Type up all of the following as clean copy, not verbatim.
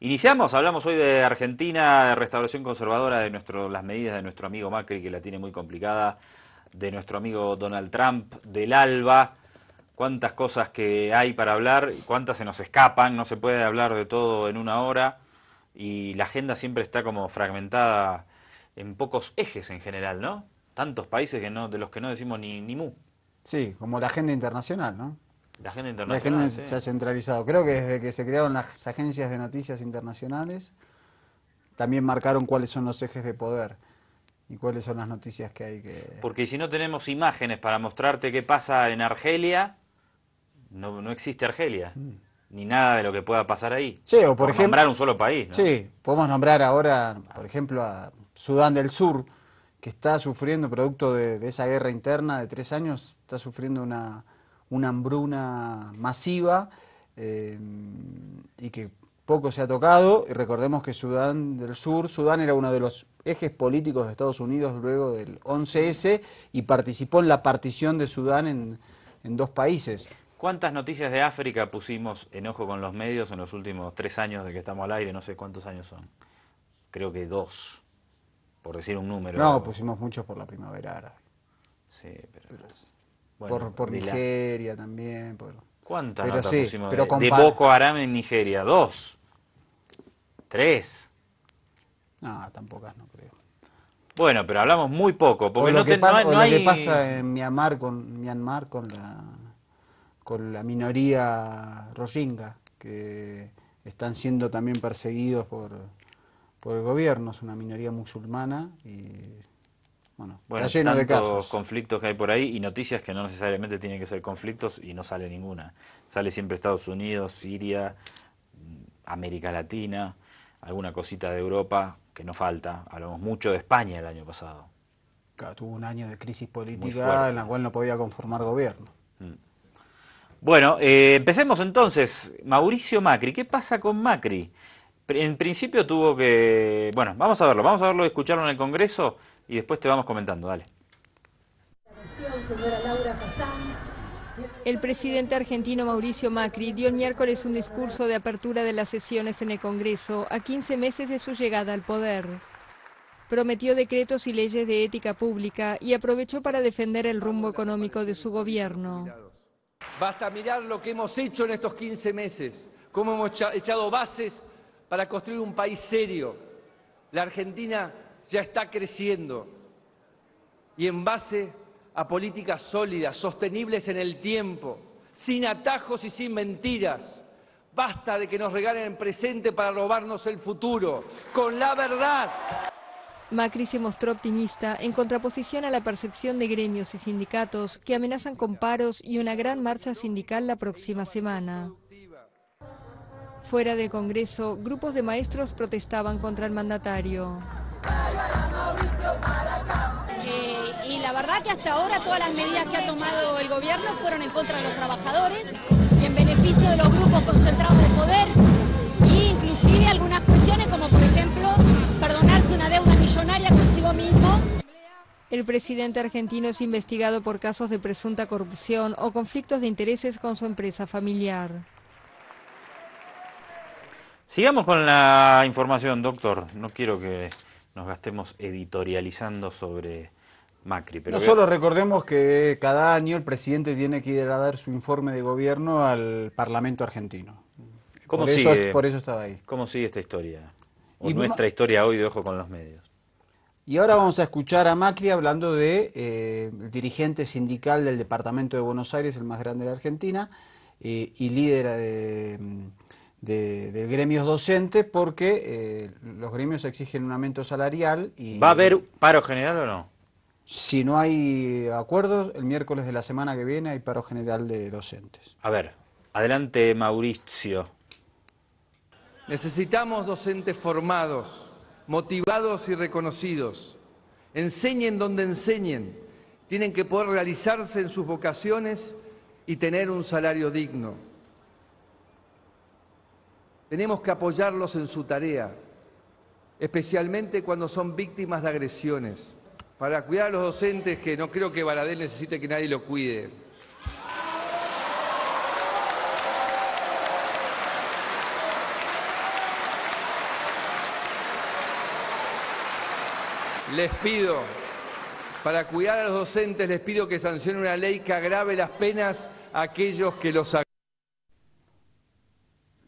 Iniciamos, hablamos hoy de Argentina, de restauración conservadora, de las medidas de nuestro amigo Macri, que la tiene muy complicada, de nuestro amigo Donald Trump, del ALBA, cuántas cosas que hay para hablar, cuántas se nos escapan, no se puede hablar de todo en una hora, y la agenda siempre está como fragmentada en pocos ejes en general, ¿no? Tantos países que no, de los que no decimos ni mu. Sí, como la agenda internacional, ¿no? La agenda La agenda internacional, sí. se ha centralizado. Creo que desde que se crearon las agencias de noticias internacionales, también marcaron cuáles son los ejes de poder y cuáles son las noticias que hay que... Porque si no tenemos imágenes para mostrarte qué pasa en Argelia, no existe Argelia, ni nada de lo que pueda pasar ahí, Sí, o por por ejemplo, nombrar un solo país, ¿no? sí, podemos nombrar ahora, por ejemplo, a Sudán del Sur, que está sufriendo, producto de esa guerra interna de 3 años, está sufriendo una hambruna masiva eh, y que poco se ha tocado. Y recordemos que Sudán del Sur, Sudán era uno de los ejes políticos de Estados Unidos luego del 11S y participó en la partición de Sudán en dos países. ¿Cuántas noticias de África pusimos en Ojo con los Medios en los últimos 3 años de que estamos al aire? No sé cuántos años son. Creo que 2, por decir un No, número. pusimos muchos por la primavera árabe. Sí, pero... Por, Bueno, por Nigeria también. ¿Cuántas Pero notas sí, pusimos pero de Boko Haram en Nigeria? 2, 3. No, tampoco no creo. Bueno, pero hablamos muy poco, O porque lo que, no o lo que hay... pasa en Myanmar con la minoría rohingya, que están siendo también perseguidos por el gobierno. Es una minoría musulmana y bueno, está Bueno, lleno de tantos casos. conflictos que hay por ahí y noticias que no necesariamente tienen que ser conflictos y no sale ninguna. Sale siempre Estados Unidos, Siria, América Latina, alguna cosita de Europa que no falta. Hablamos mucho de España el año pasado, Claro, tuvo un año de crisis muy política en fuerte. la cual no podía conformar gobierno. Bueno, empecemos entonces. Mauricio Macri, ¿qué pasa con Macri? En principio tuvo que... Bueno, vamos a verlo y escucharlo en el Congreso y después te vamos comentando, dale. El presidente argentino Mauricio Macri dio el miércoles un discurso de apertura de las sesiones en el Congreso a 15 meses de su llegada al poder. Prometió decretos y leyes de ética pública y aprovechó para defender el rumbo económico de su gobierno. Basta mirar lo que hemos hecho en estos 15 meses, cómo hemos echado bases para construir un país serio. La Argentina ya está creciendo y en base a políticas sólidas, sostenibles en el tiempo, sin atajos y sin mentiras. Basta de que nos regalen el presente para robarnos el futuro, con la verdad. Macri se mostró optimista en contraposición a la percepción de gremios y sindicatos que amenazan con paros y una gran marcha sindical la próxima semana. Fuera del Congreso, grupos de maestros protestaban contra el mandatario. Y la verdad que hasta ahora todas las medidas que ha tomado el gobierno fueron en contra de los trabajadores y en beneficio de los grupos concentrados de poder, e inclusive algunas cuestiones como por ejemplo perdonarse una deuda millonaria consigo mismo. El presidente argentino es investigado por casos de presunta corrupción o conflictos de intereses con su empresa familiar. Sigamos con la información, doctor. No quiero que nos gastemos editorializando sobre Macri, pero No solo recordemos que cada año el presidente tiene que ir a dar su informe de gobierno al Parlamento argentino. ¿cómo sigue, Por eso estaba ahí. cómo sigue esta historia? O Y, nuestra historia hoy de Ojo con los Medios. y ahora vamos a escuchar a Macri hablando de el dirigente sindical del Departamento de Buenos Aires, el más grande de la Argentina, y líder de gremios docentes, porque los gremios exigen un aumento salarial y ¿Va a haber paro general o no? si no hay acuerdos, el miércoles de la semana que viene hay paro general de docentes. A ver, adelante Mauricio. Necesitamos docentes formados, motivados y reconocidos. Enseñen donde enseñen. Tienen que poder realizarse en sus vocaciones y tener un salario digno. Tenemos que apoyarlos en su tarea, especialmente cuando son víctimas de agresiones. Para cuidar a los docentes, que no creo que Baradel necesite que nadie lo cuide. les pido, para cuidar a los docentes, les pido que sancionen una ley que agrave las penas a aquellos que los hagan.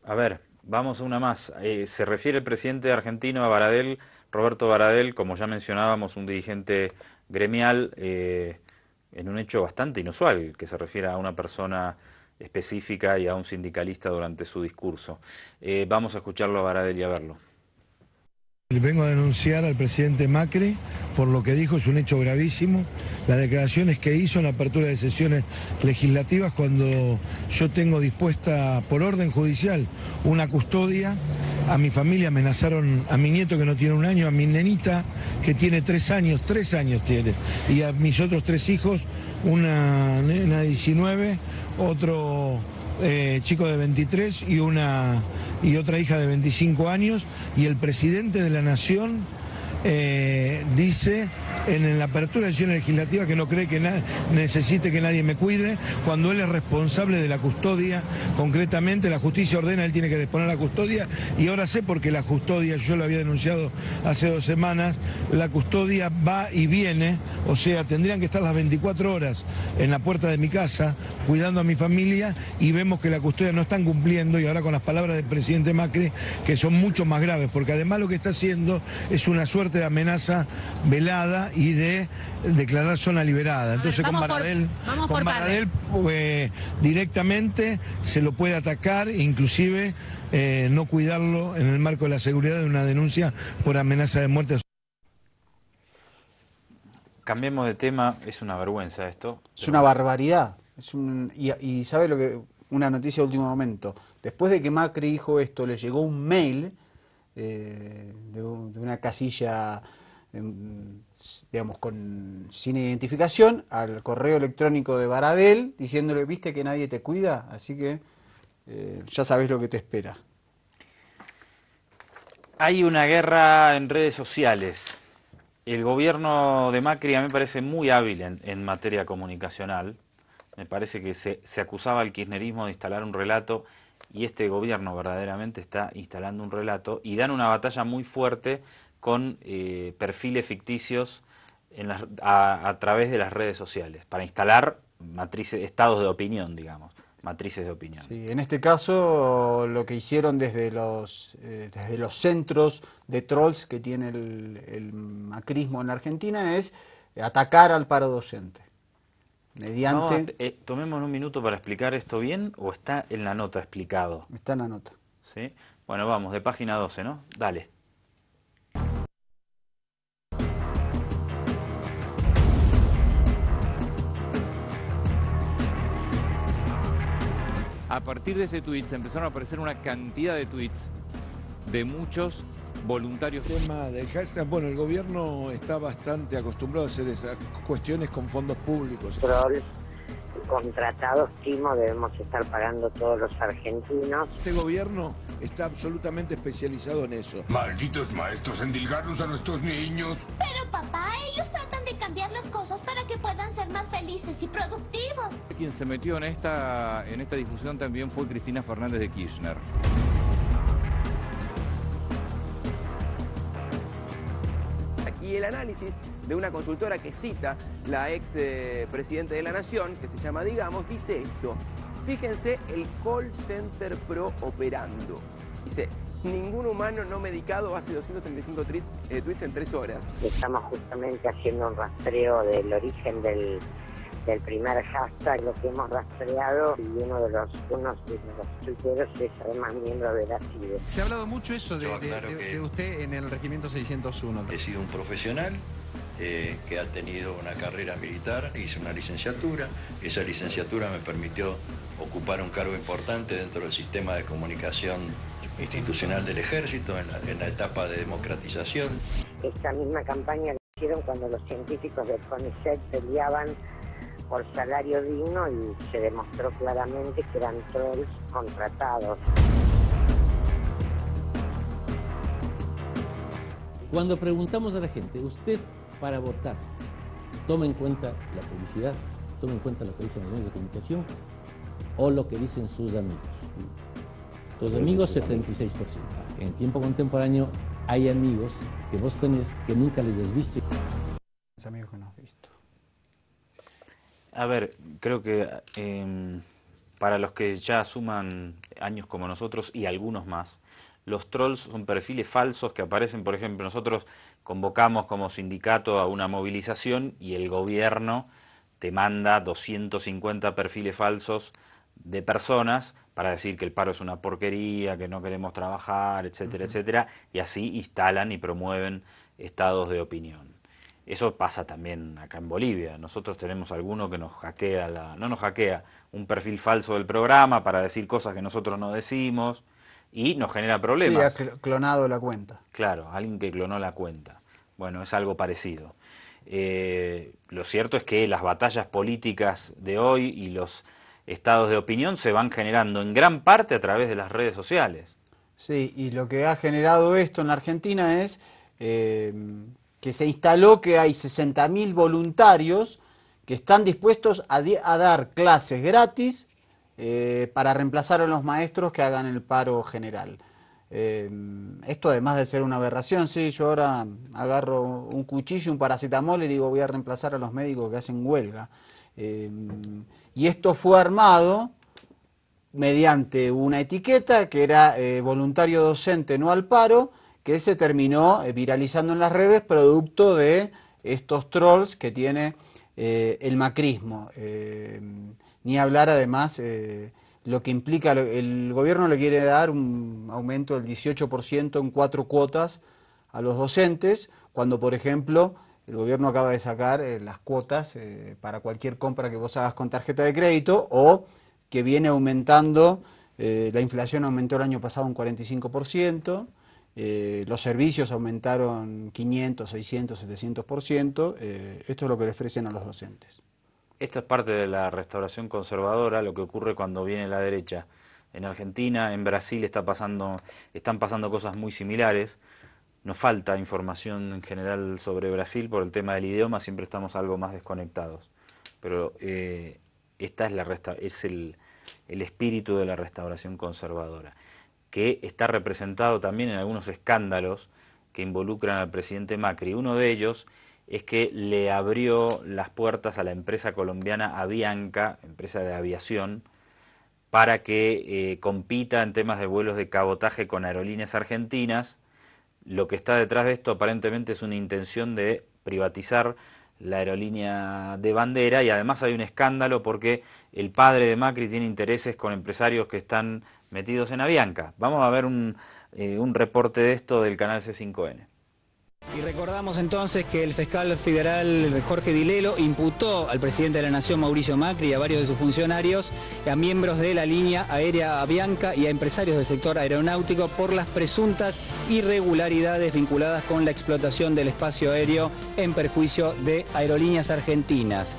A ver, vamos a una más. Se refiere el presidente argentino a Baradel, Roberto Baradel, como ya mencionábamos, un dirigente gremial, en un hecho bastante inusual, que se refiere a una persona específica y a un sindicalista durante su discurso. Vamos a escucharlo a Baradel y a verlo. Vengo a denunciar al presidente Macri por lo que dijo, es un hecho gravísimo. Las declaraciones que hizo en la apertura de sesiones legislativas cuando yo tengo dispuesta por orden judicial una custodia. A mi familia amenazaron a mi nieto que no tiene 1 año, a mi nenita que tiene 3 años tiene, y a mis otros 3 hijos, una nena de 19, otro chico de 23 y otra hija de 25 años, y el presidente de la Nación dice en la apertura de sesión legislativa que no cree que necesite que nadie me cuide, cuando él es responsable de la custodia. Concretamente la justicia ordena, él tiene que disponer la custodia, y ahora sé porque la custodia, yo lo había denunciado hace 2 semanas, la custodia va y viene, o sea, tendrían que estar las 24 horas en la puerta de mi casa cuidando a mi familia, y vemos que la custodia no están cumpliendo, y ahora con las palabras del presidente Macri, que son mucho más graves, porque además lo que está haciendo es una suerte de amenaza velada y de declarar zona liberada. Entonces con Baradel directamente se lo puede atacar, inclusive no cuidarlo en el marco de la seguridad de una denuncia por amenaza de muerte. Cambiemos de tema, es una vergüenza esto. Es una barbaridad. Y ¿sabe lo que? Una noticia de último momento. Después de que Macri dijo esto, le llegó un mail de una casilla, digamos, sin identificación, al correo electrónico de Baradel, diciéndole, ¿viste que nadie te cuida? Así que ya sabés lo que te espera. Hay una guerra en redes sociales. El gobierno de Macri a mí me parece muy hábil en materia comunicacional. Me parece que se acusaba al kirchnerismo de instalar un relato, y este gobierno verdaderamente está instalando un relato, y dan una batalla muy fuerte con perfiles ficticios a través de las redes sociales, para instalar estados de opinión, digamos, matrices de opinión. Sí, en este caso lo que hicieron desde los centros de trolls que tiene el macrismo en la Argentina es atacar al paro docente. Mediante... No, tomemos un minuto para explicar esto bien, ¿o está en la nota explicado? Está en la nota. ¿Sí? Bueno, vamos, de página 12, ¿no? Dale. A partir de ese tweet se empezaron a aparecer una cantidad de tweets de muchos voluntarios. El tema del hashtag, bueno, el gobierno está bastante acostumbrado a hacer esas cuestiones con fondos públicos. Trolls contratados, Timo, debemos estar pagando todos los argentinos. Este gobierno está absolutamente especializado en eso. Malditos maestros, endilgarnos a nuestros niños. Pero papá, ellos tratan de cambiar las cosas para que puedan ser más felices y productivos. Quien se metió en esta discusión también fue Cristina Fernández de Kirchner. Y el análisis de una consultora que cita la ex presidente de la Nación, que se llama Digamos, dice esto. Fíjense el call center pro operando. Dice, ningún humano no medicado hace 235 tweets en 3 horas. Estamos justamente haciendo un rastreo del origen del primer hashtag, lo que hemos rastreado, y uno de los tuiteros es además miembro de la CIDE. Se ha hablado mucho eso de usted en el regimiento 601. He sido un profesional que ha tenido una carrera militar, hice una licenciatura, esa licenciatura me permitió ocupar un cargo importante dentro del sistema de comunicación institucional del ejército en la etapa de democratización. Esta misma campaña la hicieron cuando los científicos del CONICET peleaban por salario digno, y se demostró claramente que eran trolls contratados. Cuando preguntamos a la gente, usted para votar, toma en cuenta la publicidad, toma en cuenta lo que dicen los medios de comunicación o lo que dicen sus amigos. Los amigos 76%. En tiempo contemporáneo hay amigos que vos tenés que nunca les has visto. Amigos que no has visto. A ver, creo que para los que ya suman años como nosotros y algunos más, los trolls son perfiles falsos que aparecen, por ejemplo, nosotros convocamos como sindicato a una movilización y el gobierno te manda 250 perfiles falsos de personas para decir que el paro es una porquería, que no queremos trabajar, etcétera, etcétera, y así instalan y promueven estados de opinión. Eso pasa también acá en Bolivia. Nosotros tenemos alguno que nos hackea, no nos hackea, un perfil falso del programa para decir cosas que nosotros no decimos y nos genera problemas. Sí, ha clonado la cuenta. Claro, alguien que clonó la cuenta. Bueno, es algo parecido. Lo cierto es que las batallas políticas de hoy y los estados de opinión se van generando en gran parte a través de las redes sociales. Sí, y lo que ha generado esto en la Argentina es que se instaló que hay 60.000 voluntarios que están dispuestos a dar clases gratis para reemplazar a los maestros que hagan el paro general. Esto además de ser una aberración, sí, yo ahora agarro un cuchillo, un paracetamol y digo voy a reemplazar a los médicos que hacen huelga. Y esto fue armado mediante una etiqueta que era voluntario docente no al paro, que se terminó viralizando en las redes producto de estos trolls que tiene el macrismo. Ni hablar además lo que implica, el gobierno le quiere dar un aumento del 18% en 4 cuotas a los docentes, cuando por ejemplo el gobierno acaba de sacar las cuotas para cualquier compra que vos hagas con tarjeta de crédito, o que viene aumentando, la inflación aumentó el año pasado un 45%, los servicios aumentaron 500, 600, 700%, esto es lo que le ofrecen a los docentes. Esta es parte de la restauración conservadora, lo que ocurre cuando viene la derecha. En Argentina, en Brasil están pasando cosas muy similares. Nos falta información en general sobre Brasil por el tema del idioma, siempre estamos algo más desconectados. Pero esta es el espíritu de la restauración conservadora, que está representado también en algunos escándalos que involucran al presidente Macri. Uno de ellos es que le abrió las puertas a la empresa colombiana Avianca, empresa de aviación, para que compita en temas de vuelos de cabotaje con aerolíneas argentinas. Lo que está detrás de esto aparentemente es una intención de privatizar la aerolínea de bandera, y además hay un escándalo porque el padre de Macri tiene intereses con empresarios que están metidos en Avianca. Vamos a ver un reporte de esto del canal C5N. Y recordamos entonces que el fiscal federal Jorge Dilelo imputó al presidente de la Nación, Mauricio Macri, y a varios de sus funcionarios, a miembros de la línea aérea Avianca y a empresarios del sector aeronáutico por las presuntas irregularidades vinculadas con la explotación del espacio aéreo en perjuicio de aerolíneas argentinas.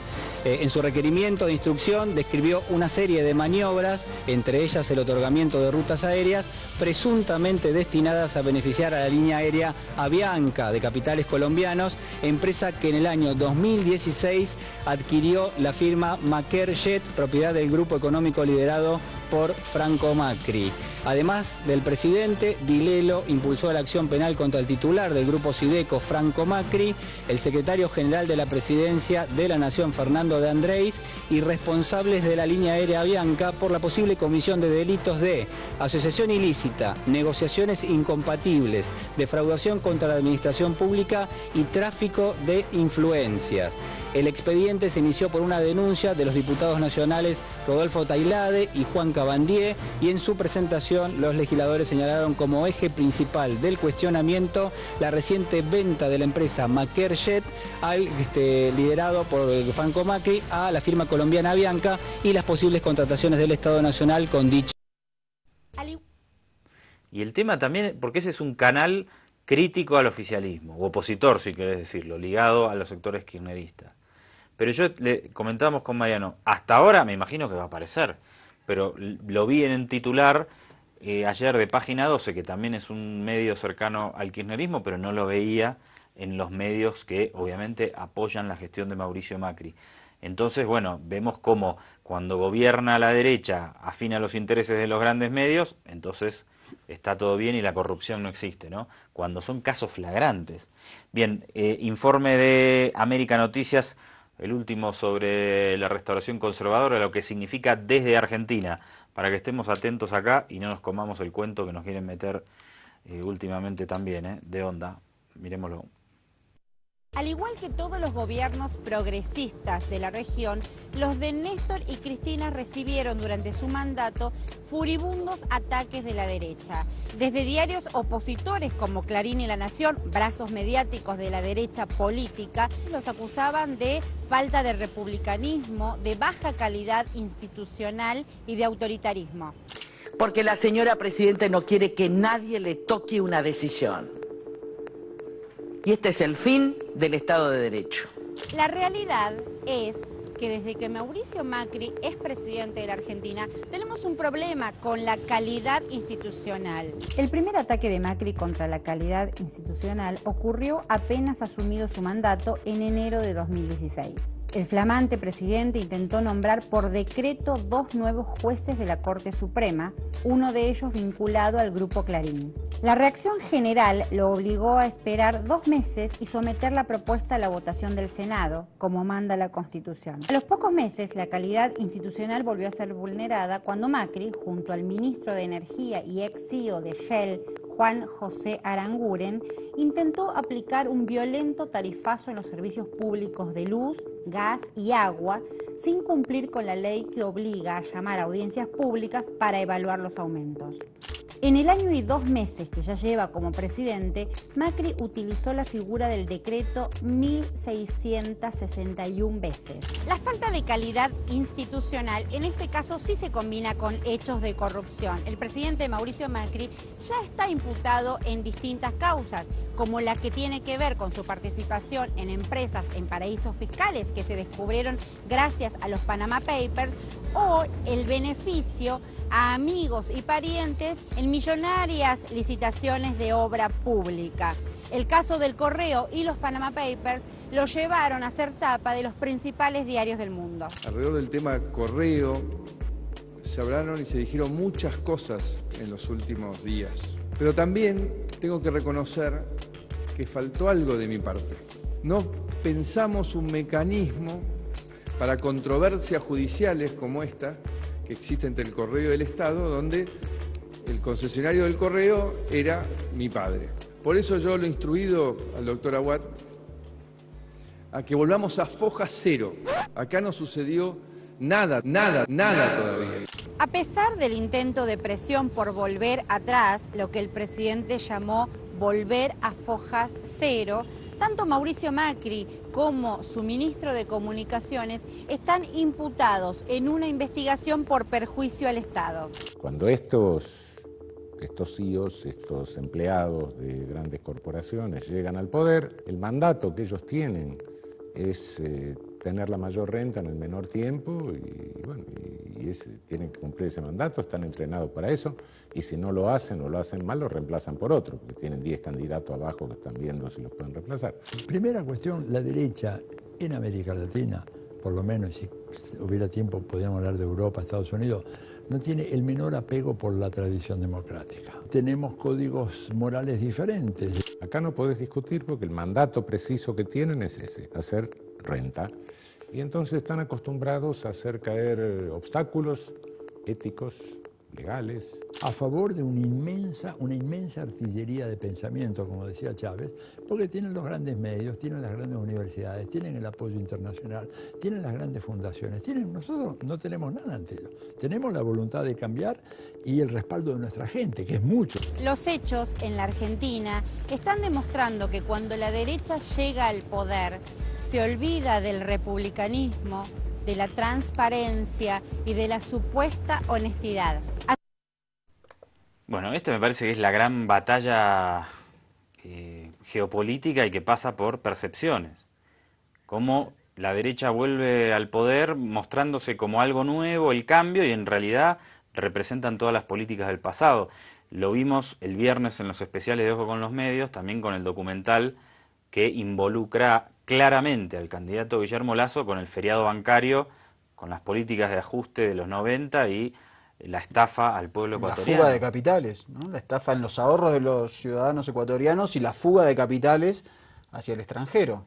En su requerimiento de instrucción describió una serie de maniobras, entre ellas el otorgamiento de rutas aéreas, presuntamente destinadas a beneficiar a la línea aérea Avianca de capitales colombianos, empresa que en el año 2016 adquirió la firma Maquer-Jet, propiedad del grupo económico liderado por Franco Macri. Además del presidente, Dilelo impulsó la acción penal contra el titular del grupo Sideco, Franco Macri, el secretario general de la Presidencia de la Nación, Fernando de Andrés, y responsables de la línea aérea Avianca por la posible comisión de delitos de asociación ilícita, negociaciones incompatibles, defraudación contra la administración pública y tráfico de influencias. El expediente se inició por una denuncia de los diputados nacionales Rodolfo Tailade y Juan Cabandier, y en su presentación los legisladores señalaron como eje principal del cuestionamiento la reciente venta de la empresa Maquer-Jet, liderado por Franco Macri, a la firma colombiana Avianca, y las posibles contrataciones del Estado Nacional con dicha. Y el tema también, porque ese es un canal crítico al oficialismo, o opositor si querés decirlo, ligado a los sectores kirchneristas. Pero yo le comentamos con Mariano, hasta ahora me imagino que va a aparecer, pero lo vi en un titular ayer de Página 12, que también es un medio cercano al kirchnerismo, pero no lo veía en los medios que obviamente apoyan la gestión de Mauricio Macri. Entonces, bueno, vemos cómo cuando gobierna la derecha afina los intereses de los grandes medios, entonces está todo bien y la corrupción no existe, ¿no? Cuando son casos flagrantes. Bien, informe de América Noticias, el último sobre la restauración conservadora, lo que significa desde Argentina, para que estemos atentos acá y no nos comamos el cuento que nos quieren meter últimamente también, de onda. Mirémoslo. Al igual que todos los gobiernos progresistas de la región, los de Néstor y Cristina recibieron durante su mandato furibundos ataques de la derecha. Desde diarios opositores como Clarín y La Nación, brazos mediáticos de la derecha política, los acusaban de falta de republicanismo, de baja calidad institucional y de autoritarismo. Porque la señora presidenta no quiere que nadie le toque una decisión. Y este es el fin del Estado de Derecho. La realidad es que desde que Mauricio Macri es presidente de la Argentina, tenemos un problema con la calidad institucional. El primer ataque de Macri contra la calidad institucional ocurrió apenas asumido su mandato en enero de 2016. El flamante presidente intentó nombrar por decreto 2 nuevos jueces de la Corte Suprema, uno de ellos vinculado al Grupo Clarín. La reacción general lo obligó a esperar 2 meses y someter la propuesta a la votación del Senado, como manda la Constitución. A los pocos meses, la calidad institucional volvió a ser vulnerada cuando Macri, junto al ministro de Energía y ex CEO de Shell, Juan José Aranguren, intentó aplicar un violento tarifazo en los servicios públicos de luz, gas y agua, sin cumplir con la ley que obliga a llamar a audiencias públicas para evaluar los aumentos. En el año y 2 meses que ya lleva como presidente, Macri utilizó la figura del decreto 1.661 veces. La falta de calidad institucional en este caso sí se combina con hechos de corrupción. El presidente Mauricio Macri ya está imputado en distintas causas, como la que tiene que ver con su participación en empresas en paraísos fiscales que se descubrieron gracias a los Panama Papers, o el beneficio a amigos y parientes en millonarias licitaciones de obra pública. El caso del Correo y los Panama Papers lo llevaron a ser tapa de los principales diarios del mundo. Alrededor del tema Correo se hablaron y se dijeron muchas cosas en los últimos días. Pero también tengo que reconocer que faltó algo de mi parte. No pensamos un mecanismo para controversias judiciales como esta que existe entre el Correo y el Estado, donde el concesionario del Correo era mi padre. Por eso yo lo he instruido al doctor Aguad a que volvamos a foja cero. Acá no sucedió nada todavía. A pesar del intento de presión por volver atrás, lo que el presidente llamó volver a foja cero, tanto Mauricio Macri como su ministro de Comunicaciones están imputados en una investigación por perjuicio al Estado. Cuando estos CEOs, estos empleados de grandes corporaciones llegan al poder, el mandato que ellos tienen es tener la mayor renta en el menor tiempo tienen que cumplir ese mandato, están entrenados para eso, y si no lo hacen o lo hacen mal, lo reemplazan por otro, porque tienen 10 candidatos abajo que están viendo si los pueden reemplazar. Primera cuestión, la derecha en América Latina, por lo menos si hubiera tiempo podríamos hablar de Europa, Estados Unidos, no tiene el menor apego por la tradición democrática. Tenemos códigos morales diferentes. Acá no podés discutir porque el mandato preciso que tienen es ese, hacer renta. Y entonces están acostumbrados a hacer caer obstáculos éticos, legales. A favor de una inmensa artillería de pensamiento, como decía Chávez, porque tienen los grandes medios, tienen las grandes universidades, tienen el apoyo internacional, tienen las grandes fundaciones. Nosotros no tenemos nada ante ellos. Tenemos la voluntad de cambiar y el respaldo de nuestra gente, que es mucho. Los hechos en la Argentina están demostrando que cuando la derecha llega al poder, se olvida del republicanismo, de la transparencia y de la supuesta honestidad. Bueno, me parece que es la gran batalla geopolítica y que pasa por percepciones. Cómo la derecha vuelve al poder mostrándose como algo nuevo, el cambio, y en realidad representan todas las políticas del pasado. Lo vimos el viernes en los especiales de Ojo con los Medios, también con el documental que involucra claramente al candidato Guillermo Lasso con el feriado bancario, con las políticas de ajuste de los 90 y la estafa al pueblo ecuatoriano. La fuga de capitales, ¿no? La estafa en los ahorros de los ciudadanos ecuatorianos y la fuga de capitales hacia el extranjero,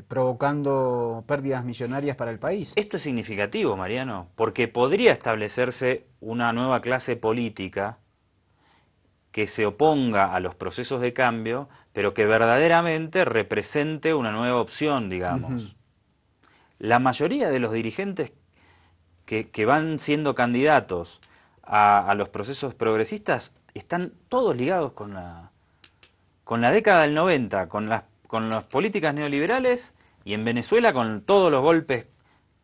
provocando pérdidas millonarias para el país. Esto es significativo, Mariano, porque podría establecerse una nueva clase política que se oponga a los procesos de cambio, pero que verdaderamente represente una nueva opción, digamos. La mayoría de los dirigentes que van siendo candidatos a los procesos progresistas están todos ligados con la década del 90, con las políticas neoliberales y en Venezuela con todos los golpes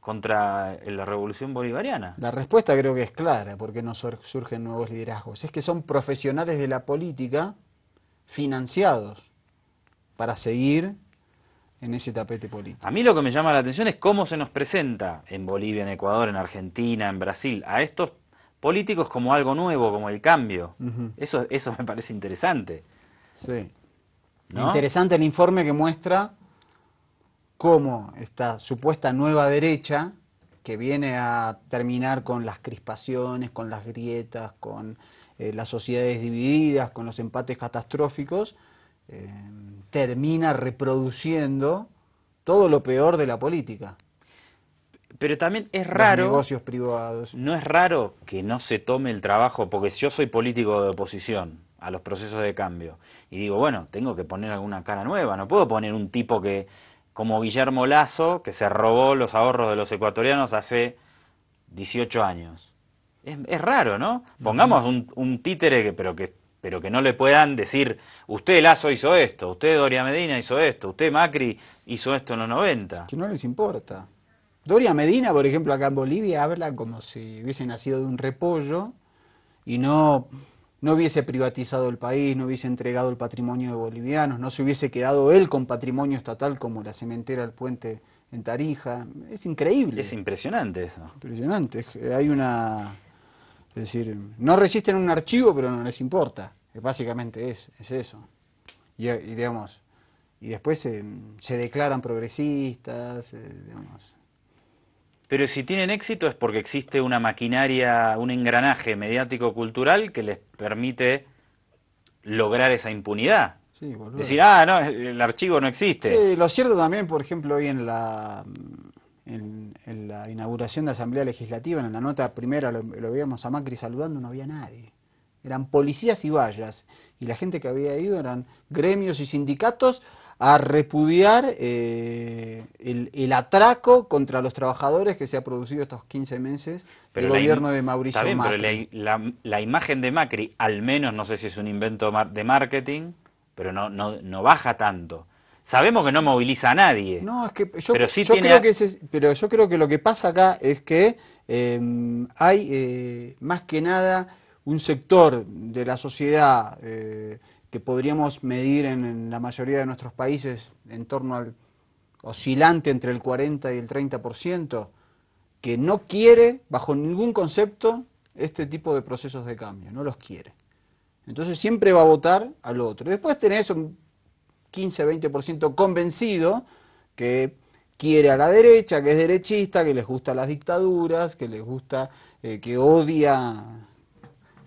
contra la revolución bolivariana. La respuesta creo que es clara, porque no surgen nuevos liderazgos. Es que son profesionales de la política financiados para seguir en ese tapete político. A mí lo que me llama la atención es cómo se nos presenta en Bolivia, en Ecuador, en Argentina, en Brasil, a estos políticos como algo nuevo, como el cambio. Eso me parece interesante. Sí. ¿No? Interesante el informe que muestra cómo esta supuesta nueva derecha, que viene a terminar con las crispaciones, con las grietas, con las sociedades divididas, con los empates catastróficos, termina reproduciendo todo lo peor de la política. Pero también es raro... Los negocios privados. No es raro que no se tome el trabajo, porque yo soy político de oposición a los procesos de cambio, y digo, bueno, tengo que poner alguna cara nueva, no puedo poner un tipo que, como Guillermo Lasso, que se robó los ahorros de los ecuatorianos hace 18 años. Es raro, ¿no? Pongamos un títere pero que no le puedan decir, usted Lasso hizo esto, usted Doria Medina hizo esto, usted Macri hizo esto en los 90. Que no les importa. Doria Medina, por ejemplo, acá en Bolivia, habla como si hubiese nacido de un repollo y no hubiese privatizado el país, no hubiese entregado el patrimonio de bolivianos, no se hubiese quedado él con patrimonio estatal como la cementera del puente en Tarija. Es increíble. Es impresionante eso. Impresionante. Hay una... Es decir, no resisten un archivo, pero no les importa. Básicamente es eso. Y digamos, y después se declaran progresistas, digamos. Pero si tienen éxito es porque existe una maquinaria, un engranaje mediático-cultural que les permite lograr esa impunidad. Sí, boludo. Decir, no, el archivo no existe. Sí, lo cierto también, por ejemplo, hoy en la inauguración de Asamblea Legislativa, en la nota primera lo veíamos a Macri saludando, no había nadie. Eran policías y vallas. Y la gente que había ido eran gremios y sindicatos a repudiar el atraco contra los trabajadores que se ha producido estos 15 meses del gobierno de Mauricio Macri. Pero la imagen de Macri, al menos, no sé si es un invento de marketing, pero no baja tanto. Sabemos que no moviliza a nadie. No, es que pero yo creo que lo que pasa acá es que hay más que nada un sector de la sociedad que podríamos medir en la mayoría de nuestros países en torno al oscilante entre el 40 y el 30%, que no quiere, bajo ningún concepto, este tipo de procesos de cambio, no los quiere. Entonces siempre va a votar al otro. Después tenés un 15-20% convencido que quiere a la derecha, que es derechista, que les gustan las dictaduras, que les gusta, que odia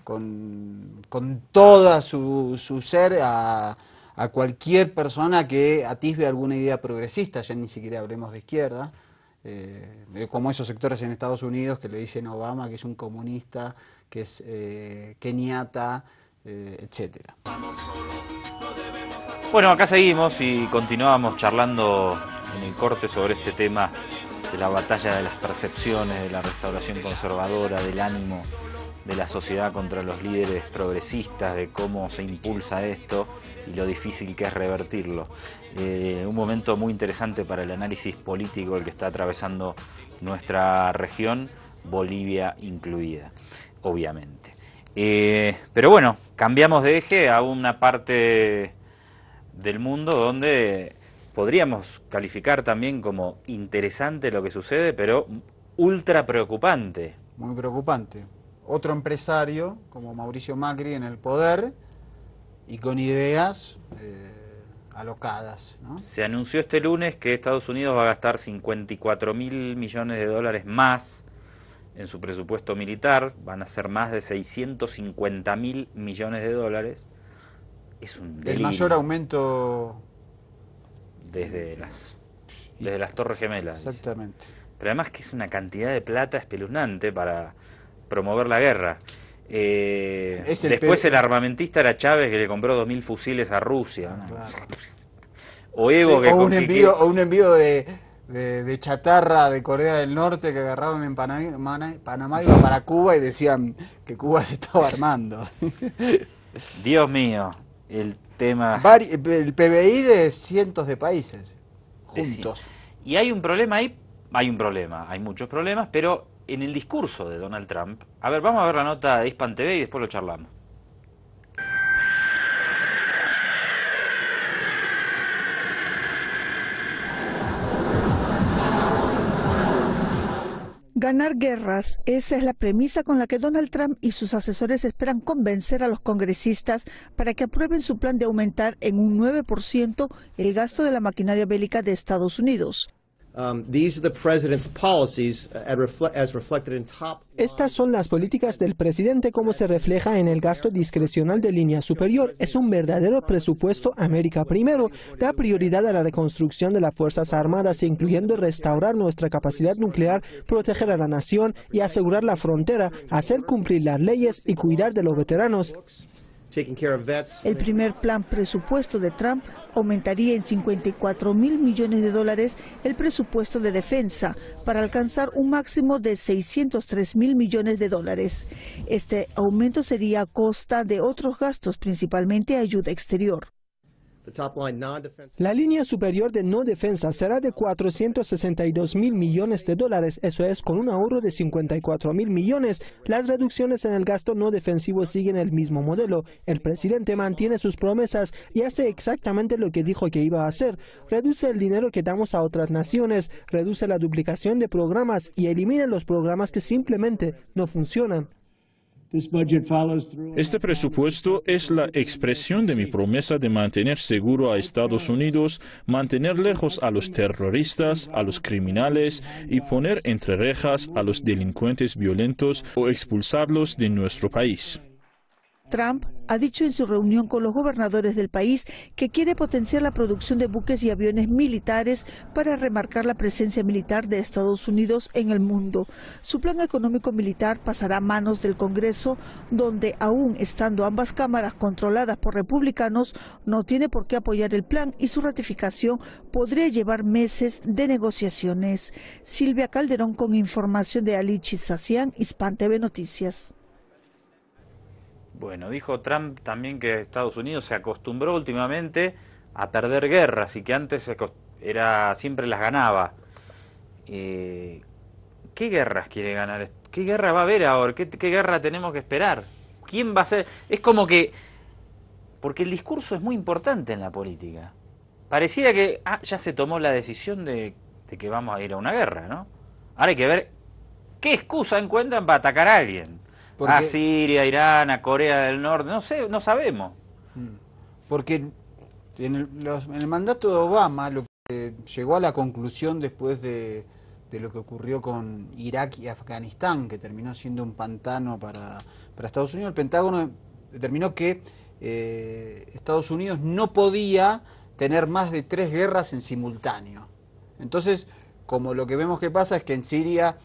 con toda su ser a cualquier persona que atisbe alguna idea progresista, ya ni siquiera hablemos de izquierda, como esos sectores en Estados Unidos que le dicen a Obama que es un comunista, que es keniata, etcétera. Bueno, acá seguimos y continuábamos charlando en el corte sobre este tema de la batalla de las percepciones, de la restauración conservadora, del ánimo de la sociedad contra los líderes progresistas, de cómo se impulsa esto y lo difícil que es revertirlo. Un momento muy interesante para el análisis político el que está atravesando nuestra región, Bolivia incluida, obviamente. Pero bueno, cambiamos de eje a una parte del mundo donde podríamos calificar también como interesante lo que sucede, pero ultra preocupante. Muy preocupante. Otro empresario como Mauricio Macri en el poder y con ideas alocadas, ¿no? Se anunció este lunes que Estados Unidos va a gastar $54.000 millones más en su presupuesto militar, van a ser más de 650.000 millones de dólares. Es un delirio. El mayor aumento desde las Torres Gemelas. Exactamente. Dice. Pero además que es una cantidad de plata espeluznante para promover la guerra. Después el armamentista era Chávez, que le compró 2.000 fusiles a Rusia. Claro. O Evo, sí, o un envío de chatarra de Corea del Norte que agarraron en Panamá, iba para Cuba y decían que Cuba se estaba armando. Dios mío, el tema... El PBI de cientos de países juntos. Y hay un problema ahí, hay muchos problemas, pero en el discurso de Donald Trump... A ver, vamos a ver la nota de Hispan TV y después lo charlamos. Ganar guerras, esa es la premisa con la que Donald Trump y sus asesores esperan convencer a los congresistas para que aprueben su plan de aumentar en un 9% el gasto de la maquinaria bélica de Estados Unidos. Estas son las políticas del presidente como se refleja en el gasto discrecional de línea superior. Es un verdadero presupuesto América Primero. Da prioridad a la reconstrucción de las Fuerzas Armadas, incluyendo restaurar nuestra capacidad nuclear, proteger a la nación y asegurar la frontera, hacer cumplir las leyes y cuidar de los veteranos. El primer plan presupuesto de Trump aumentaría en 54.000 millones de dólares el presupuesto de defensa para alcanzar un máximo de 603.000 millones de dólares. Este aumento sería a costa de otros gastos, principalmente ayuda exterior. La línea superior de no defensa será de 462.000 millones de dólares, eso es con un ahorro de 54.000 millones. Las reducciones en el gasto no defensivo siguen el mismo modelo. El presidente mantiene sus promesas y hace exactamente lo que dijo que iba a hacer. Reduce el dinero que damos a otras naciones, reduce la duplicación de programas y elimina los programas que simplemente no funcionan. Este presupuesto es la expresión de mi promesa de mantener seguro a Estados Unidos, mantener lejos a los terroristas, a los criminales y poner entre rejas a los delincuentes violentos o expulsarlos de nuestro país. Trump ha dicho en su reunión con los gobernadores del país que quiere potenciar la producción de buques y aviones militares para remarcar la presencia militar de Estados Unidos en el mundo. Su plan económico militar pasará a manos del Congreso, donde aún estando ambas cámaras controladas por republicanos, no tiene por qué apoyar el plan y su ratificación podría llevar meses de negociaciones. Silvia Calderón con información de Ali Chizacian, Hispan TV Noticias. Bueno, dijo Trump también que Estados Unidos se acostumbró últimamente a perder guerras y que antes siempre las ganaba. ¿Qué guerras quiere ganar? ¿Qué guerra va a haber ahora? ¿Qué guerra tenemos que esperar? ¿Quién va a ser? Es como que... Porque el discurso es muy importante en la política. Pareciera que ya se tomó la decisión de que vamos a ir a una guerra, ¿no? Ahora hay que ver qué excusa encuentran para atacar a alguien. A Siria, a Irán, a Corea del Norte, no sé, no sabemos. Porque en el mandato de Obama, lo que llegó a la conclusión después de lo que ocurrió con Irak y Afganistán, que terminó siendo un pantano para Estados Unidos, el Pentágono determinó que Estados Unidos no podía tener más de 3 guerras en simultáneo. Entonces, como lo que vemos que pasa es que en Siria...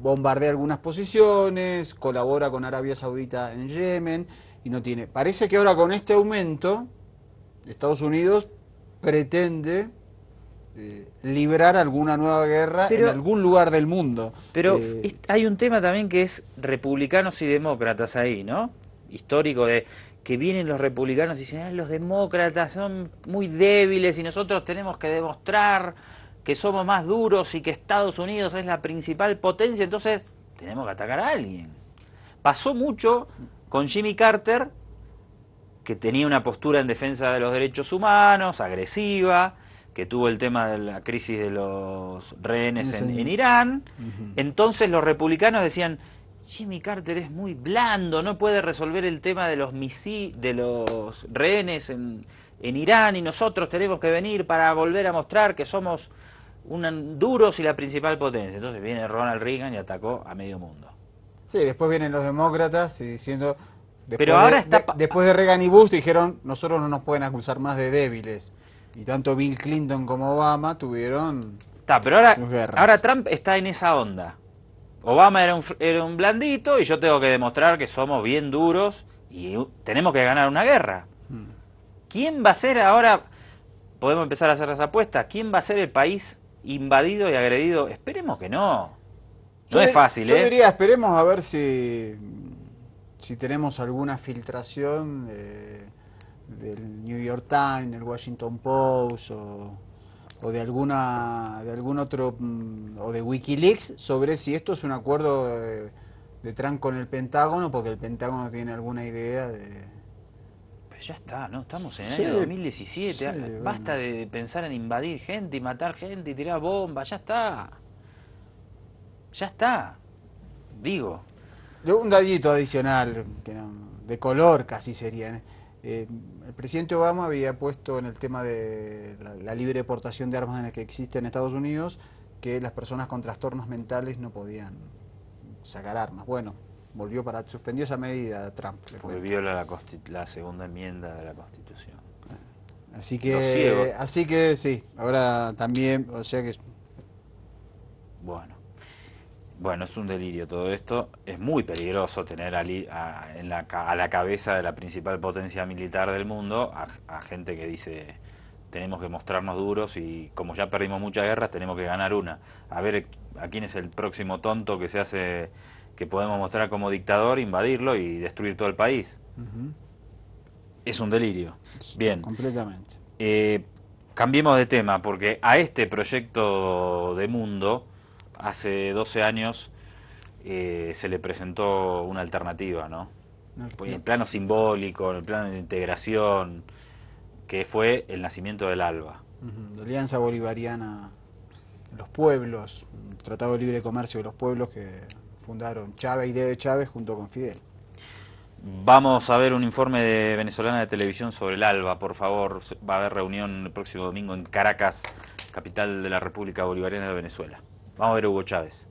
bombardea algunas posiciones, colabora con Arabia Saudita en Yemen y no tiene. Parece que ahora con este aumento, Estados Unidos pretende librar alguna nueva guerra en algún lugar del mundo. Pero hay un tema también que es republicanos y demócratas ahí, ¿no? Histórico de que vienen los republicanos y dicen, los demócratas son muy débiles y nosotros tenemos que demostrar que somos más duros y que Estados Unidos es la principal potencia, entonces tenemos que atacar a alguien. Pasó mucho con Jimmy Carter, que tenía una postura en defensa de los derechos humanos, agresiva, que tuvo el tema de la crisis de los rehenes en Irán. Entonces los republicanos decían, Jimmy Carter es muy blando, no puede resolver el tema de los rehenes en Irán y nosotros tenemos que venir para volver a mostrar que somos duros y la principal potencia. Entonces viene Ronald Reagan y atacó a medio mundo. Sí, después vienen los demócratas y diciendo... Pero ahora después de Reagan y Bush dijeron, nosotros no nos pueden acusar más de débiles. Y tanto Bill Clinton como Obama tuvieron pero ahora Trump está en esa onda. Obama era un blandito y yo tengo que demostrar que somos bien duros y tenemos que ganar una guerra. ¿Quién va a ser ahora? Podemos empezar a hacer las apuestas. ¿Quién va a ser el país invadido y agredido? Esperemos que no. No es fácil, Yo diría, esperemos a ver si tenemos alguna filtración del New York Times, del Washington Post o de algún otro, o de Wikileaks, sobre si esto es un acuerdo de Trump con el Pentágono, porque el Pentágono tiene alguna idea de... Pero ya está, ¿no? Estamos en el año 2017, basta de pensar en invadir gente y matar gente y tirar bombas, ya está. Ya está, digo. Un datito adicional, de color casi sería. El presidente Obama había puesto en el tema de la libre deportación de armas en el que existe en Estados Unidos, que las personas con trastornos mentales no podían sacar armas. Bueno, suspendió esa medida Trump. Porque viola la segunda enmienda de la Constitución. Así que sí, ahora también, o sea que... Bueno, es un delirio todo esto. Es muy peligroso tener a la cabeza de la principal potencia militar del mundo a gente que dice tenemos que mostrarnos duros y como ya perdimos muchas guerras tenemos que ganar una. A ver a quién es el próximo tonto que podemos mostrar como dictador, invadirlo y destruir todo el país. Es un delirio. Bien. Completamente. Cambiemos de tema porque a este proyecto de mundo... Hace 12 años se le presentó una alternativa, ¿no? En el plano simbólico, en el plano de integración, que fue el nacimiento del ALBA. La Alianza Bolivariana de los Pueblos, un Tratado de Libre Comercio de los Pueblos que fundaron Chávez y Dede Chávez junto con Fidel. Vamos a ver un informe de Venezolana de Televisión sobre el ALBA, por favor. Va a haber reunión el próximo domingo en Caracas, capital de la República Bolivariana de Venezuela. Vamos a ver a Hugo Chávez.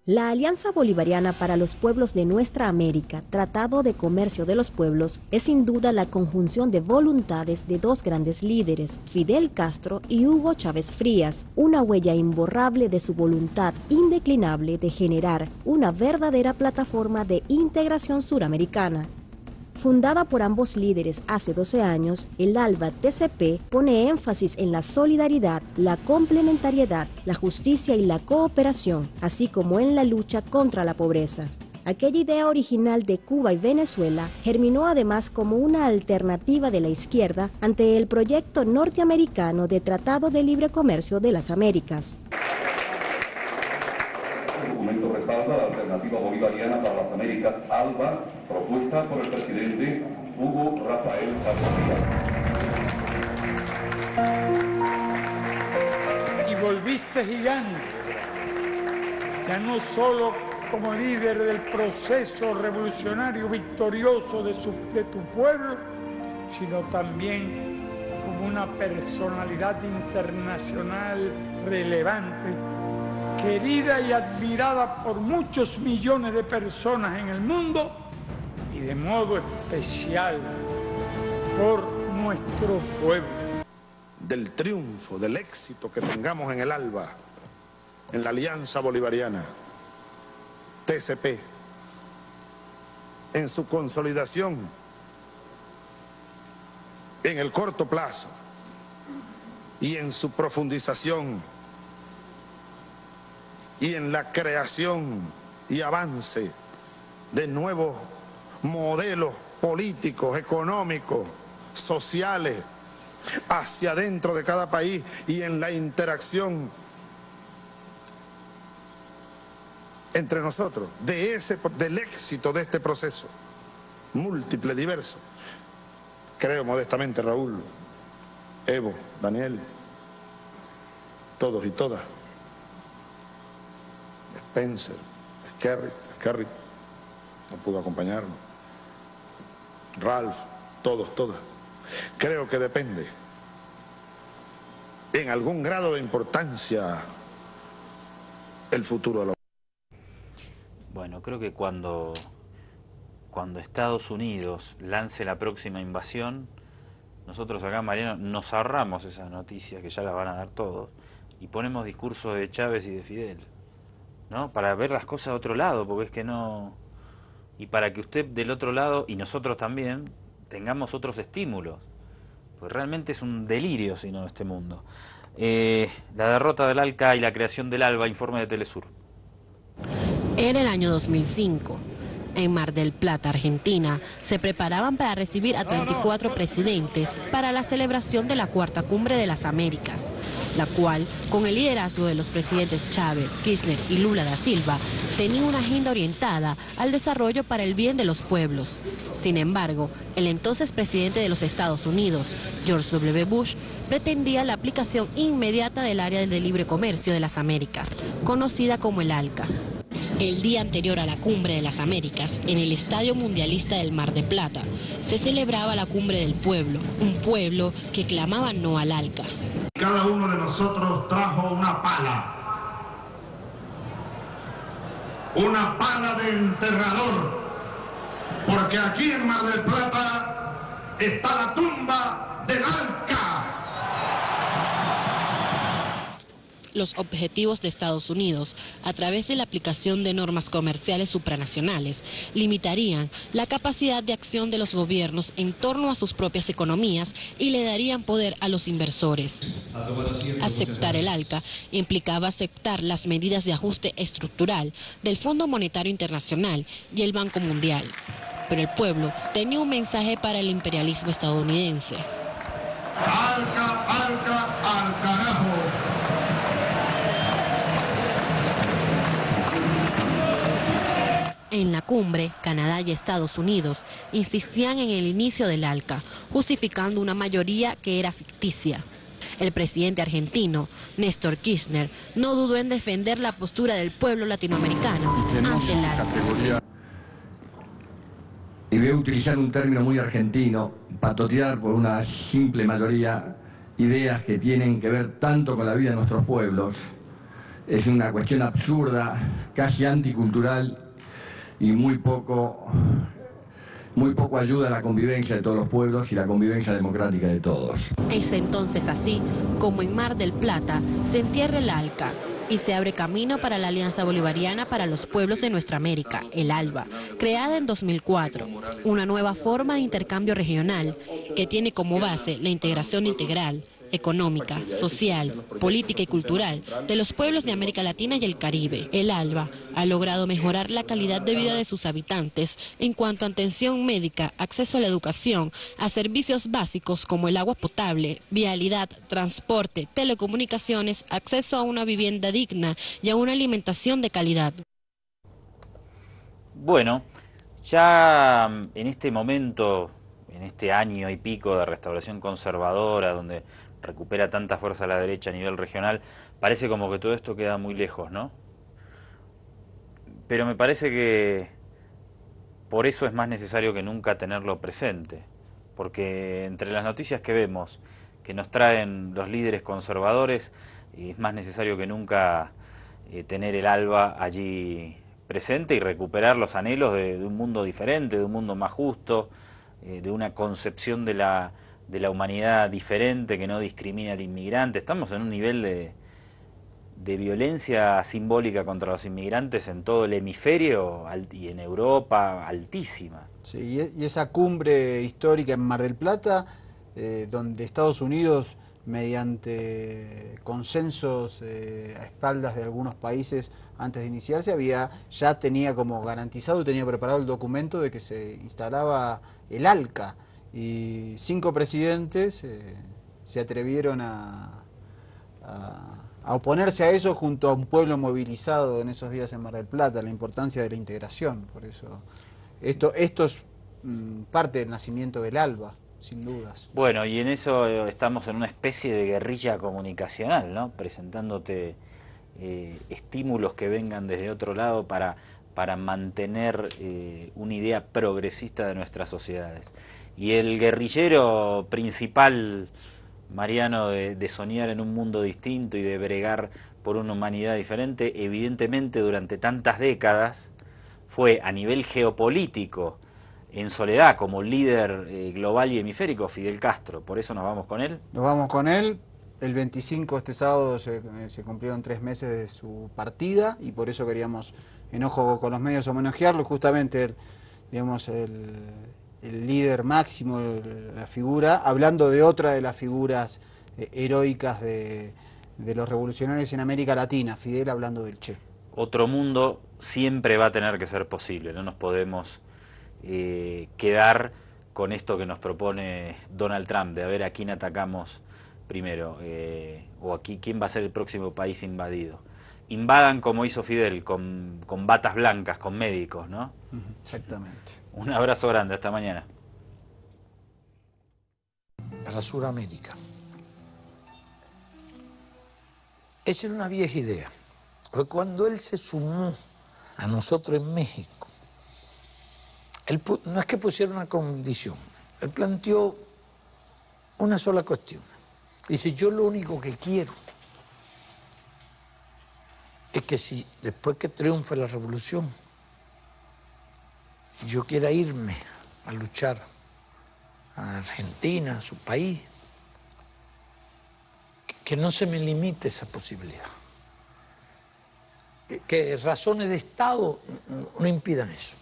La Alianza Bolivariana para los Pueblos de Nuestra América, Tratado de Comercio de los Pueblos, es sin duda la conjunción de voluntades de dos grandes líderes, Fidel Castro y Hugo Chávez Frías, una huella imborrable de su voluntad indeclinable de generar una verdadera plataforma de integración suramericana. Fundada por ambos líderes hace 12 años, el ALBA-TCP pone énfasis en la solidaridad, la complementariedad, la justicia y la cooperación, así como en la lucha contra la pobreza. Aquella idea original de Cuba y Venezuela germinó además como una alternativa de la izquierda ante el proyecto norteamericano de Tratado de Libre Comercio de las Américas. Documento respalda la alternativa bolivariana para las Américas, ALBA, propuesta por el presidente Hugo Rafael Chávez Frías. Y volviste gigante, ya no solo como líder del proceso revolucionario victorioso de tu pueblo, sino también como una personalidad internacional relevante, querida y admirada por muchos millones de personas en el mundo y de modo especial por nuestro pueblo. Del triunfo, del éxito que tengamos en el ALBA, en la Alianza Bolivariana, TCP, en su consolidación en el corto plazo y en su profundización y en la creación y avance de nuevos modelos políticos, económicos, sociales, hacia adentro de cada país y en la interacción entre nosotros, del éxito de este proceso múltiple, diverso. Creo modestamente, Raúl, Evo, Daniel, todos y todas, Spencer, Skerrit, no pudo acompañarnos, Ralph, todos, todas. Creo que depende en algún grado de importancia el futuro de la... Bueno, creo que cuando Estados Unidos lance la próxima invasión, nosotros acá, Mariano, nos ahorramos esas noticias que ya las van a dar todos y ponemos discursos de Chávez y de Fidel, ¿no? Para ver las cosas de otro lado, porque es que no... Y para que usted del otro lado, y nosotros también, tengamos otros estímulos. Pues realmente es un delirio, si no, este mundo. La derrota del ALCA y la creación del ALBA, informe de Telesur. Era el año 2005. En Mar del Plata, Argentina, se preparaban para recibir a 34 presidentes para la celebración de la Cuarta Cumbre de las Américas, la cual, con el liderazgo de los presidentes Chávez, Kirchner y Lula da Silva, tenía una agenda orientada al desarrollo para el bien de los pueblos. Sin embargo, el entonces presidente de los Estados Unidos, George W. Bush, pretendía la aplicación inmediata del Área de Libre Comercio de las Américas, conocida como el ALCA. El día anterior a la Cumbre de las Américas, en el Estadio Mundialista del Mar de Plata, se celebraba la Cumbre del Pueblo, un pueblo que clamaba no al ALCA. Cada uno de nosotros trajo una pala de enterrador, porque aquí en Mar del Plata está la tumba del ALCA. Los objetivos de Estados Unidos, a través de la aplicación de normas comerciales supranacionales, limitarían la capacidad de acción de los gobiernos en torno a sus propias economías y le darían poder a los inversores. Aceptar el ALCA implicaba aceptar las medidas de ajuste estructural del Fondo Monetario Internacional y el Banco Mundial. Pero el pueblo tenía un mensaje para el imperialismo estadounidense. ALCA, ALCA, al carajo. En la cumbre, Canadá y Estados Unidos insistían en el inicio del ALCA, justificando una mayoría que era ficticia. El presidente argentino, Néstor Kirchner, no dudó en defender la postura del pueblo latinoamericano ante el ALCA. Y voy a utilizar un término muy argentino, patotear por una simple mayoría ideas que tienen que ver tanto con la vida de nuestros pueblos. Es una cuestión absurda, casi anticultural, y muy poco ayuda a la convivencia de todos los pueblos y la convivencia democrática de todos. Es entonces así como en Mar del Plata se entierra el ALCA y se abre camino para la Alianza Bolivariana para los Pueblos de Nuestra América, el ALBA, creada en 2004, una nueva forma de intercambio regional que tiene como base la integración integral, económica, social, política y cultural de los pueblos de América Latina y el Caribe. El ALBA ha logrado mejorar la calidad de vida de sus habitantes en cuanto a atención médica, acceso a la educación, a servicios básicos como el agua potable, vialidad, transporte, telecomunicaciones, acceso a una vivienda digna y a una alimentación de calidad. Bueno, ya en este momento, en este año y pico de restauración conservadora, donde recupera tanta fuerza a la derecha a nivel regional, parece como que todo esto queda muy lejos, ¿no? Pero me parece que por eso es más necesario que nunca tenerlo presente, porque entre las noticias que vemos, que nos traen los líderes conservadores, es más necesario que nunca tener el ALBA allí presente y recuperar los anhelos de un mundo diferente, de un mundo más justo, de una concepción de la humanidad diferente que no discrimina al inmigrante. Estamos en un nivel de violencia simbólica contra los inmigrantes en todo el hemisferio y en Europa altísima. Sí, y esa cumbre histórica en Mar del Plata, donde Estados Unidos, mediante consensos a espaldas de algunos países antes de iniciarse, ya tenía como garantizado, tenía preparado el documento de que se instalaba el ALCA. Y 5 presidentes se atrevieron a oponerse a eso junto a un pueblo movilizado en esos días en Mar del Plata, la importancia de la integración. Por eso esto es parte del nacimiento del ALBA, sin dudas. Bueno, y en eso estamos en una especie de guerrilla comunicacional, ¿no? Presentándote estímulos que vengan desde otro lado para mantener una idea progresista de nuestras sociedades. Y el guerrillero principal Mariano, de soñar en un mundo distinto y de bregar por una humanidad diferente, evidentemente durante tantas décadas fue a nivel geopolítico, en soledad, como líder global y hemisférico, Fidel Castro. Por eso nos vamos con él. Nos vamos con él. El 25, este sábado, se cumplieron 3 meses de su partida y por eso queríamos, en Ojo con los Medios, homenajearlo. Justamente, digamos, el líder máximo, la figura, hablando de otra de las figuras heroicas de los revolucionarios en América Latina, Fidel hablando del Che. Otro mundo siempre va a tener que ser posible, no nos podemos quedar con esto que nos propone Donald Trump, de a ver a quién atacamos primero, o aquí quién va a ser el próximo país invadido. Invadan como hizo Fidel, con batas blancas, con médicos, ¿no? Exactamente. Un abrazo grande, hasta mañana. Para Sudamérica. Esa era una vieja idea, porque cuando él se sumó a nosotros en México, él no es que pusiera una condición, él planteó una sola cuestión. Dice, yo lo único que quiero es que si después que triunfe la revolución, yo quiera irme a luchar a Argentina, a su país, que no se me limite esa posibilidad. Que razones de Estado no impidan eso.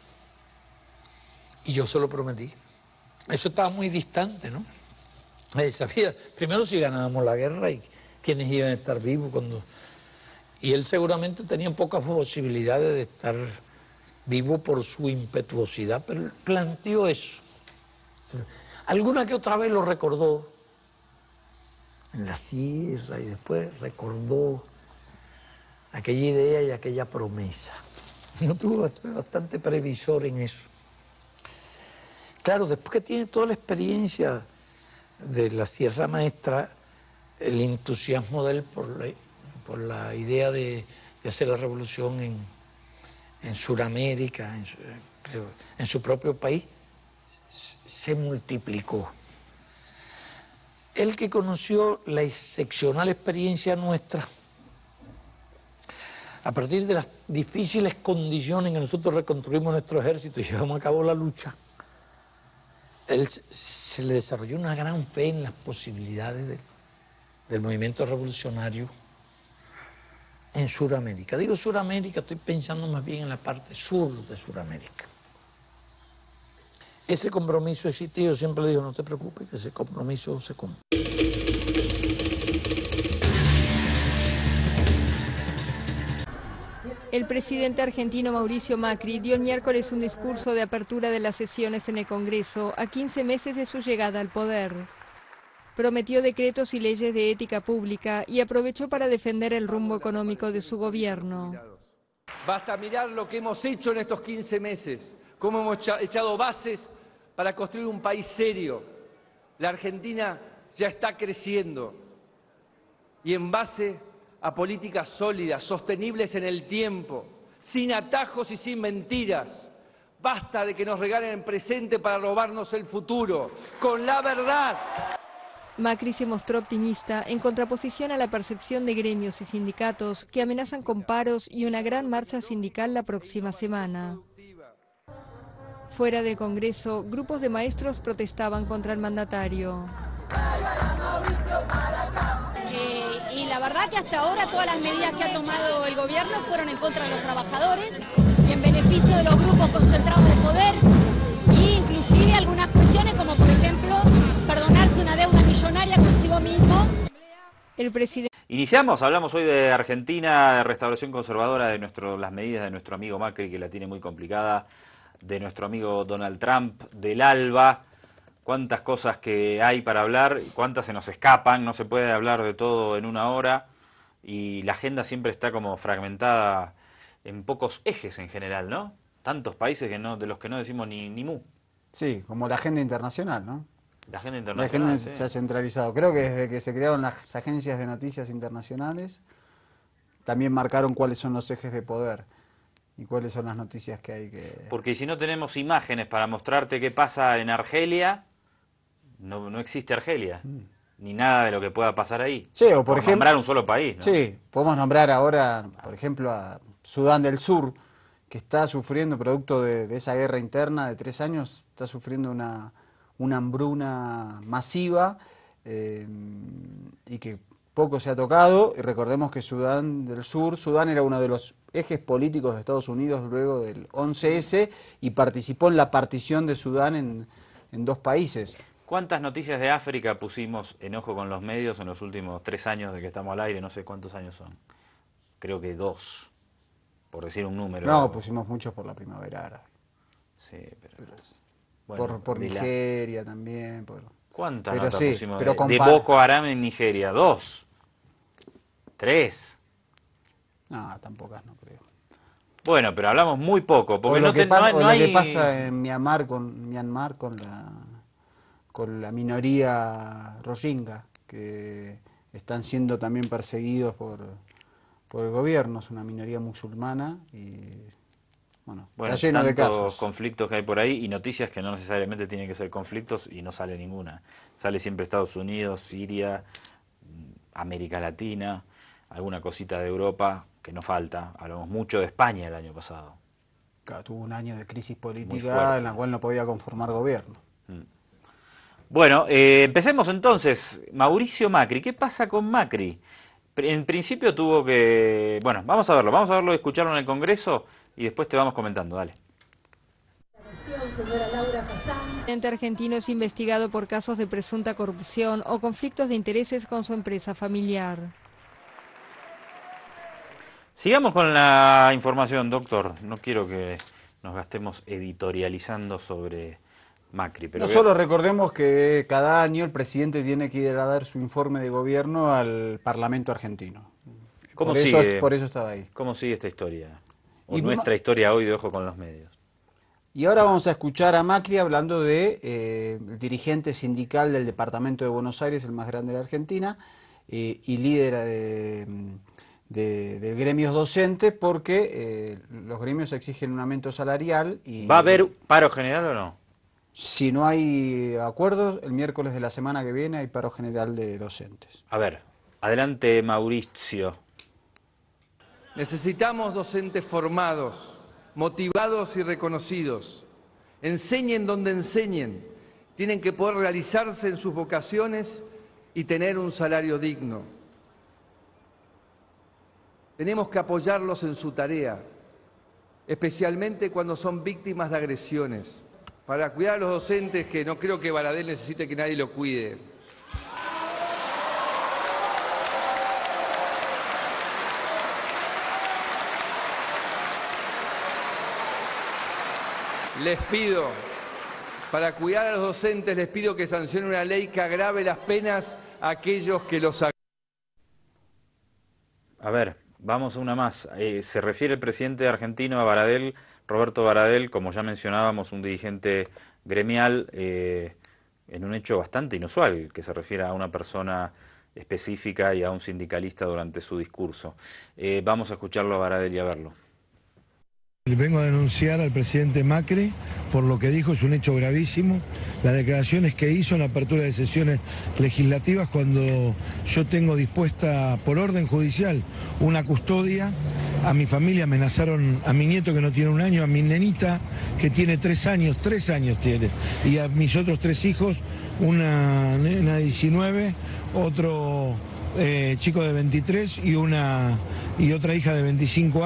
Y yo se lo prometí. Eso estaba muy distante, ¿no? Nadie sabía, primero si ganábamos la guerra y quiénes iban a estar vivos cuando... Y él seguramente tenía pocas posibilidades de estar vivo por su impetuosidad, pero él planteó eso. Alguna que otra vez lo recordó en la sierra y después recordó aquella idea y aquella promesa. No tuvo bastante previsor en eso. Claro, después que tiene toda la experiencia de la Sierra Maestra, el entusiasmo de él por la idea de hacer la revolución en Sudamérica, en su propio país, se multiplicó. Él que conoció la excepcional experiencia nuestra, a partir de las difíciles condiciones en que nosotros reconstruimos nuestro ejército y llevamos a cabo la lucha, él se le desarrolló una gran fe en las posibilidades del movimiento revolucionario en Sudamérica. Digo Sudamérica, estoy pensando más bien en la parte sur de Sudamérica. Ese compromiso existió, yo siempre le digo, no te preocupes, que ese compromiso se cumple. El presidente argentino Mauricio Macri dio el miércoles un discurso de apertura de las sesiones en el Congreso a 15 meses de su llegada al poder. Prometió decretos y leyes de ética pública y aprovechó para defender el rumbo económico de su gobierno. Basta mirar lo que hemos hecho en estos 15 meses, cómo hemos echado bases para construir un país serio. La Argentina ya está creciendo y en base a políticas sólidas, sostenibles en el tiempo, sin atajos y sin mentiras. Basta de que nos regalen el presente para robarnos el futuro, con la verdad. Macri se mostró optimista en contraposición a la percepción de gremios y sindicatos que amenazan con paros y una gran marcha sindical la próxima semana. Fuera del Congreso, grupos de maestros protestaban contra el mandatario. Y la verdad que hasta ahora todas las medidas que ha tomado el gobierno fueron en contra de los trabajadores y en beneficio de los grupos concentrados de poder, e inclusive algunas cuestiones como por ejemplo perdonarse una deuda millonaria consigo mismo. El presidente... Iniciamos, hablamos hoy de Argentina, de restauración conservadora, de las medidas de nuestro amigo Macri, que la tiene muy complicada, de nuestro amigo Donald Trump, del ALBA. Cuántas cosas que hay para hablar, cuántas se nos escapan, no se puede hablar de todo en una hora y la agenda siempre está como fragmentada en pocos ejes en general, ¿no? Tantos países que de los que no decimos ni mu. Sí, como la agenda internacional, ¿no? La agenda La internacional, agenda se ha centralizado. Creo que desde que se crearon las agencias de noticias internacionales, también marcaron cuáles son los ejes de poder y cuáles son las noticias que hay que... Porque si no tenemos imágenes para mostrarte qué pasa en Argelia... No existe Argelia. ni nada de lo que pueda pasar ahí. Sí, o por ejemplo, nombrar un solo país, ¿no? Sí, podemos nombrar ahora, por ejemplo, a Sudán del Sur, que está sufriendo, producto de esa guerra interna de 3 años, está sufriendo una hambruna masiva y que poco se ha tocado. Y recordemos que Sudán del Sur, Sudán era uno de los ejes políticos de Estados Unidos luego del 11S y participó en la partición de Sudán en 2 países. ¿Cuántas noticias de África pusimos en Ojo con los Medios en los últimos 3 años de que estamos al aire? No sé cuántos años son. Creo que 2, por decir un número. No, pusimos muchos por la primavera árabe. Sí, pero... Bueno, por Nigeria también. ¿Cuántas pero notas sí, pusimos pero de Boko Haram en Nigeria? 2. 3. No, tampoco no creo. Bueno, pero hablamos muy poco, porque lo que hay... pasa en Myanmar con la minoría rohingya, que están siendo también perseguidos por el gobierno. Es una minoría musulmana y bueno, está lleno de casos. Conflictos que hay por ahí y noticias que no necesariamente tienen que ser conflictos y no sale ninguna. Sale siempre Estados Unidos, Siria, América Latina, alguna cosita de Europa que no falta. Hablamos mucho de España el año pasado. Claro, tuvo un año de crisis política en la cual no podía conformar gobierno. Bueno, empecemos entonces. Mauricio Macri, ¿qué pasa con Macri? En principio tuvo que... Bueno, vamos a verlo, escucharlo en el Congreso y después te vamos comentando, dale. El presidente argentino es investigado por casos de presunta corrupción o conflictos de intereses con su empresa familiar. Sigamos con la información, doctor. No quiero que nos gastemos editorializando sobre Macri. Pero solo recordemos que cada año el presidente tiene que ir a dar su informe de gobierno al Parlamento argentino. Por eso estaba ahí. ¿Cómo sigue esta historia? Nuestra historia hoy de Ojo con los Medios. Y ahora vamos a escuchar a Macri hablando de el dirigente sindical del Departamento de Buenos Aires, el más grande de Argentina, y líder del gremio docente, porque los gremios exigen un aumento salarial. ¿Va a haber paro general o no? Si no hay acuerdos, el miércoles de la semana que viene hay paro general de docentes. A ver, adelante Mauricio. Necesitamos docentes formados, motivados y reconocidos. Enseñen donde enseñen. Tienen que poder realizarse en sus vocaciones y tener un salario digno. Tenemos que apoyarlos en su tarea, especialmente cuando son víctimas de agresiones. Para cuidar a los docentes, que no creo que Baradel necesite que nadie lo cuide. Les pido, para cuidar a los docentes, les pido que sancionen una ley que agrave las penas a aquellos que los agreden. A ver, vamos a una más. Se refiere el presidente argentino a Baradel, Roberto Baradel, como ya mencionábamos, un dirigente gremial, en un hecho bastante inusual, que se refiere a una persona específica y a un sindicalista durante su discurso. Vamos a escucharlo a Baradel y a verlo. Vengo a denunciar al presidente Macri por lo que dijo, es un hecho gravísimo, las declaraciones que hizo en la apertura de sesiones legislativas cuando yo tengo dispuesta por orden judicial una custodia. A mi familia amenazaron a mi nieto que no tiene 1 año, a mi nenita que tiene 3 años tiene, y a mis otros 3 hijos, una nena de 19, otro chico de 23 y otra hija de 25 años.